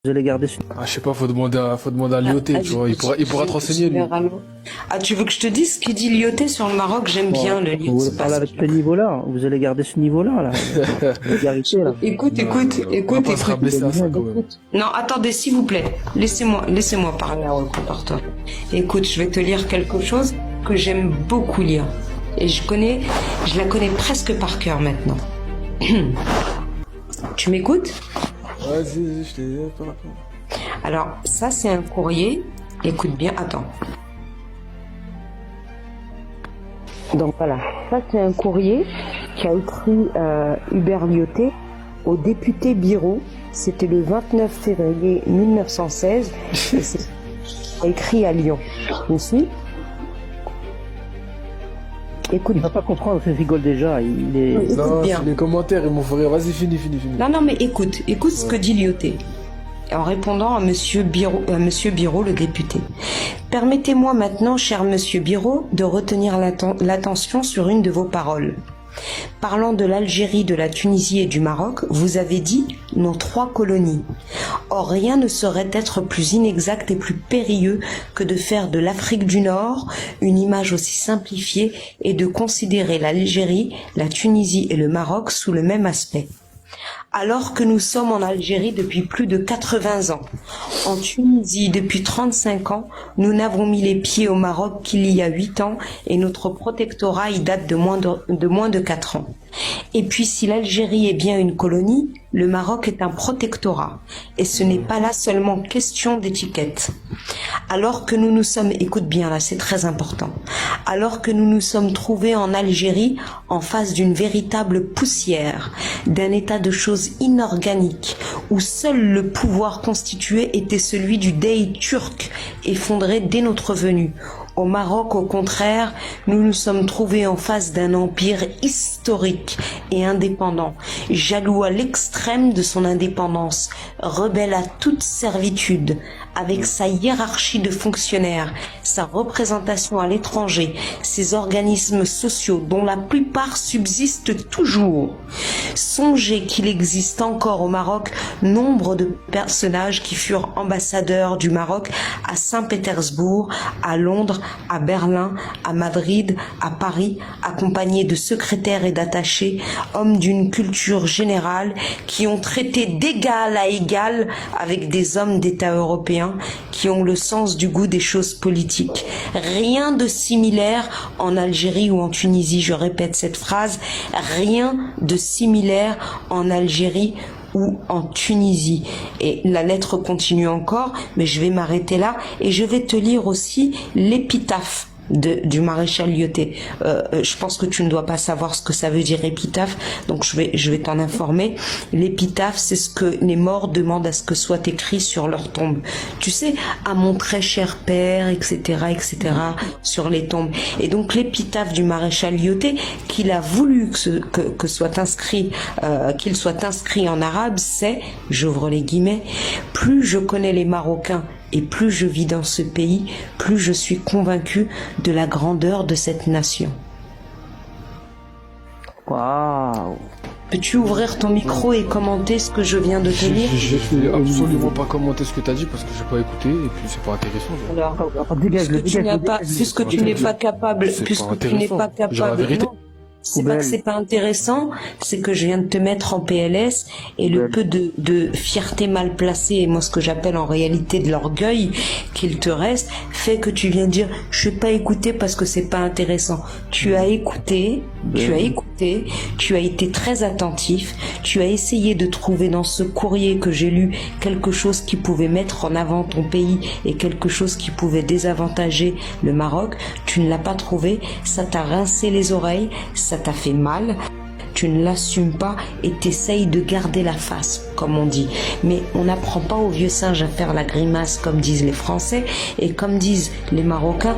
Vous allez garder ce... Ah, je sais pas, faut demander à Lyoté, tu vois, il pourra te renseigner, lui. Ah, tu veux que je te dise ce qu'il dit Lyoté sur le Maroc? J'aime bien le livre. Vous voulez parler avec ce niveau-là? Vous allez garder ce niveau-là, là. Vulgarité, là. Écoute. On sera baissé à ça, quand même. Non, attendez, s'il vous plaît. Laissez-moi parler à haute par toi. Écoute, je vais te lire quelque chose que j'aime beaucoup lire. Et je la connais presque par cœur maintenant. Tu m'écoutes? Vas-y, je t'ai pas. Alors, ça, c'est un courrier. Écoute bien, attends. Donc voilà, ça c'est un courrier qu'a écrit Hubert Lyoté au député Birot. C'était le 29 février 1916. Et c'est écrit à Lyon. Aussi. Écoute. Il va pas comprendre, il rigole déjà. Il est... Non, bien. les commentaires, ils m'ont fait rire. Vas-y, finis. Non, mais écoute ce que dit Lyoté. En répondant à Monsieur Birot, le député. Permettez-moi maintenant, cher Monsieur Birot, de retenir l'attention sur une de vos paroles. Parlant de l'Algérie, de la Tunisie et du Maroc, vous avez dit nos 3 colonies. Or, rien ne saurait être plus inexact et plus périlleux que de faire de l'Afrique du Nord une image aussi simplifiée et de considérer l'Algérie, la Tunisie et le Maroc sous le même aspect. Alors que nous sommes en Algérie depuis plus de 80 ans, en Tunisie depuis 35 ans, nous n'avons mis les pieds au Maroc qu'il y a 8 ans et notre protectorat y date de moins de 4 ans. Et puis si l'Algérie est bien une colonie, le Maroc est un protectorat. Et ce n'est pas là seulement question d'étiquette. Alors que nous nous sommes, écoute bien là, c'est très important, alors que nous nous sommes trouvés en Algérie en face d'une véritable poussière, d'un état de choses inorganique, où seul le pouvoir constitué était celui du Dey turc, effondré dès notre venue. Au Maroc, au contraire, nous nous sommes trouvés en face d'un empire historique et indépendant, jaloux à l'extrême de son indépendance, rebelle à toute servitude, avec sa hiérarchie de fonctionnaires, sa représentation à l'étranger, ses organismes sociaux dont la plupart subsistent toujours. Songez qu'il existe encore au Maroc nombre de personnages qui furent ambassadeurs du Maroc à Saint-Pétersbourg, à Londres, à Berlin, à Madrid, à Paris, accompagnés de secrétaires et d'attachés, hommes d'une culture générale qui ont traité d'égal à égal avec des hommes d'État européens qui ont le sens du goût des choses politiques. Rien de similaire en Algérie ou en Tunisie, je répète cette phrase, rien de similaire en Algérie ou en Tunisie. Et la lettre continue encore, mais je vais m'arrêter là et je vais te lire aussi l'épitaphe du maréchal Lyoté. Je pense que tu ne dois pas savoir ce que ça veut dire épitaphe, donc je vais t'en informer. L'épitaphe, c'est ce que les morts demandent à ce que soit écrit sur leur tombe. Tu sais, à mon très cher père, etc., sur les tombes. Et donc l'épitaphe du maréchal Lyoté, qu'il a voulu que soit inscrit, qu'il soit inscrit en arabe, c'est, j'ouvre les guillemets, plus je connais les Marocains et plus je vis dans ce pays, plus je suis convaincu de la grandeur de cette nation. Waouh! Peux-tu ouvrir ton micro et commenter ce que je viens de te lire? Je vais absolument pas commenter ce que t'as dit parce que j'ai pas écouté et puis c'est pas intéressant. Alors, Dégage-le, puisque tu n'es pas capable, Genre la vérité. non, c'est pas que c'est pas intéressant, c'est que je viens de te mettre en PLS et le peu de fierté mal placée et moi ce que j'appelle en réalité de l'orgueil qu'il te reste fait que tu viens de dire je vais pas écouter parce que c'est pas intéressant. Tu as écouté, tu as été très attentif, tu as essayé de trouver dans ce courrier que j'ai lu quelque chose qui pouvait mettre en avant ton pays et quelque chose qui pouvait désavantager le Maroc. Tu ne l'as pas trouvé, ça t'a rincé les oreilles, ça t'a fait mal, tu ne l'assumes pas et t'essayes de garder la face, comme on dit. Mais on n'apprend pas aux vieux singes à faire la grimace, comme disent les Français, et comme disent les Marocains,